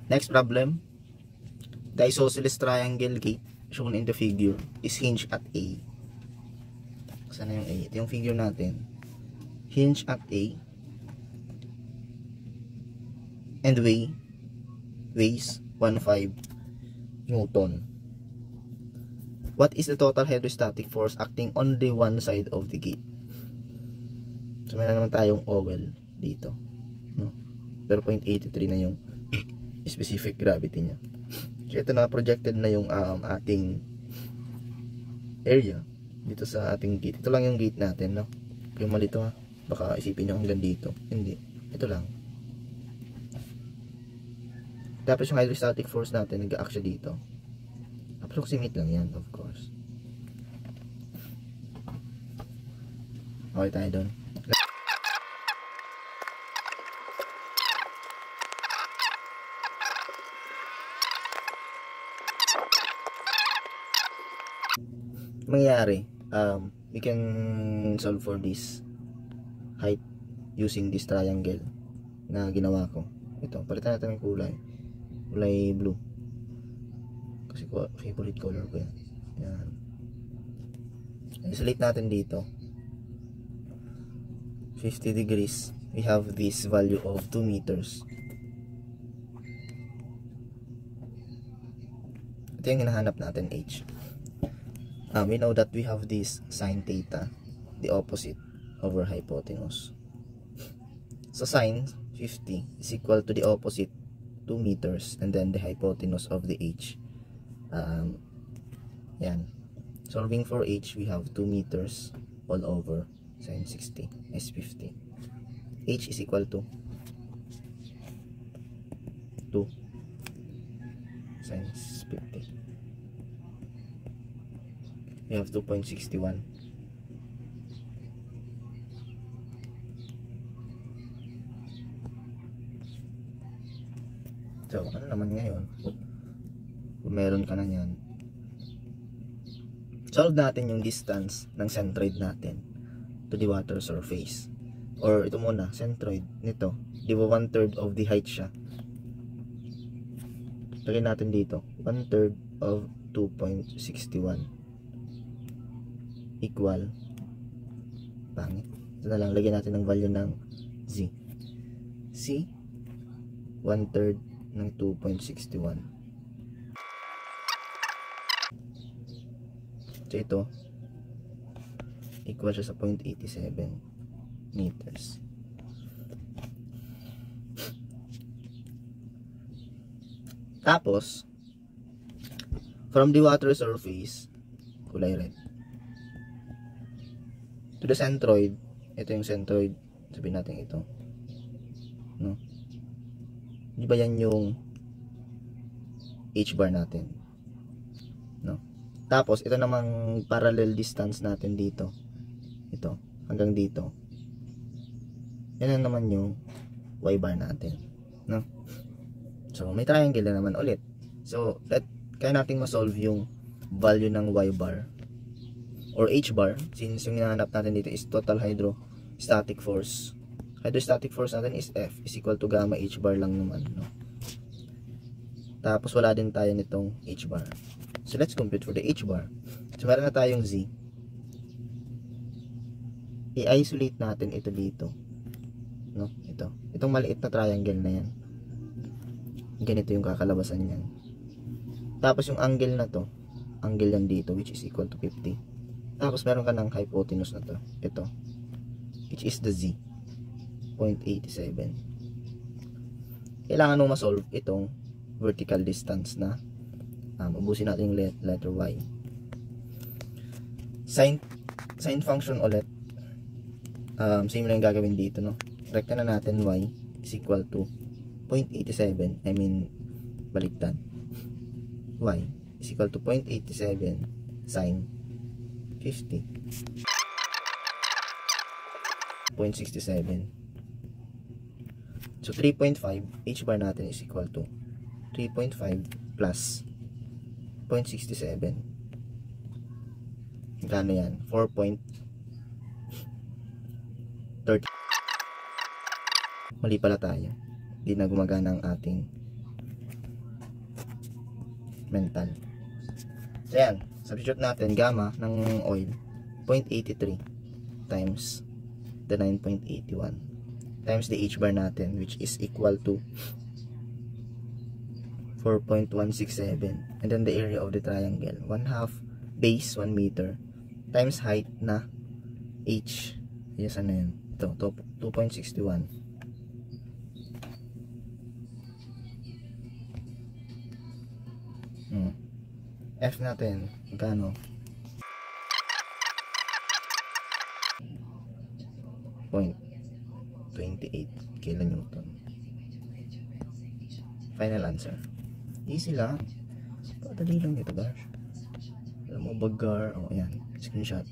Next problem. The isosceles triangle gate shown in the figure is hinged at A. Sana yung A? Ito yung figure natin. Hinge at A and weighs 1.5 Newton. What is the total hydrostatic force acting on the one side of the gate? So meron naman tayong OL dito, no? Pero 0.83 na yung specific gravity niya. So ito na, projected na yung ating area dito sa ating gate. Ito lang yung gate natin, no? Yung malito ha, baka isipin nyo hanggang dito. Hindi, ito lang. Tapos yung hydrostatic force natin nag-act siya dito. Approximate lang yan, of course. Okay tayo doon. Mangyayari, we can solve for this height using this triangle na ginawa ko. Ito, palitan natin ng kulay blue kasi favorite color ko yan. Yan, isolate natin dito 50 degrees. We have this value of 2 meters. Ito yung hinahanap natin, H. We know that we have this sine theta, the opposite over hypotenuse. So sine 50 is equal to the opposite 2 meters and then the hypotenuse of the H. Yan. Solving for H, we have 2 meters all over sine 60 is 50. H is equal to 2 sine 50. We have 2.61. So, ano naman ngayon? Kung meron ka na yan, solve natin yung distance ng centroid natin to the water surface. Or ito muna, centroid nito, di ba 1/3 of the height siya? Lagyan natin dito, 1/3 of 2.61 equal, pangit. Ito na lang, lagyan natin ng value ng Z. C, 1/3 ng 2.61. So ito, equal siya sa 0.87 meters. Tapos, from the water surface, kulay red, to the centroid, ito yung centroid, sabihin natin ito, no? Di ba yan yung H bar natin, no? Tapos ito namang parallel distance natin dito, ito hanggang dito, yan naman yung Y bar natin, no? So may triangle na naman ulit. So kaya natin ma-solve yung value ng Y bar or H bar, since yung hinahanap natin dito is total hydrostatic force. Hydrostatic force natin is F is equal to gamma H bar lang naman, no? Tapos wala din tayo nitong H bar. So let's compute for the H bar. So meron na tayong Z. I-isolate natin ito dito, no? Itong maliit na triangle na yan, ganito yung kakalabasan niyan. Tapos yung angle na to, angle yan dito, which is equal to 50. Tapos meron ka ng hypotenuse na to, ito, which is the Z, 0.87. Kailangan nung ma-solve itong vertical distance na ubusin natin yung letter Y. Sine function ulit, same lang yung gagawin dito, no? Rekta na natin Y is equal to 0.87, I mean baliktad, Y is equal to 0.87 sine 50, 0.67. So 3.5, H bar natin is equal to 3.5 plus 0.67. Gano yan? 4.30. Mali pala tayo. Hindi na gumagana ang ating mental. So yan, substitute natin gamma ng oil 0.83 times the 9.81 times the h bar natin, which is equal to 4.167, and then the area of the triangle 1/2 base 1 meter times height na h. Yes, ano yun? Ito 2.61. F natin, magkano? 0.28 kilonewton. Final answer. Easy lang. Padali lang ito, guys. Alam mo, bagar. O, yan. Screenshot.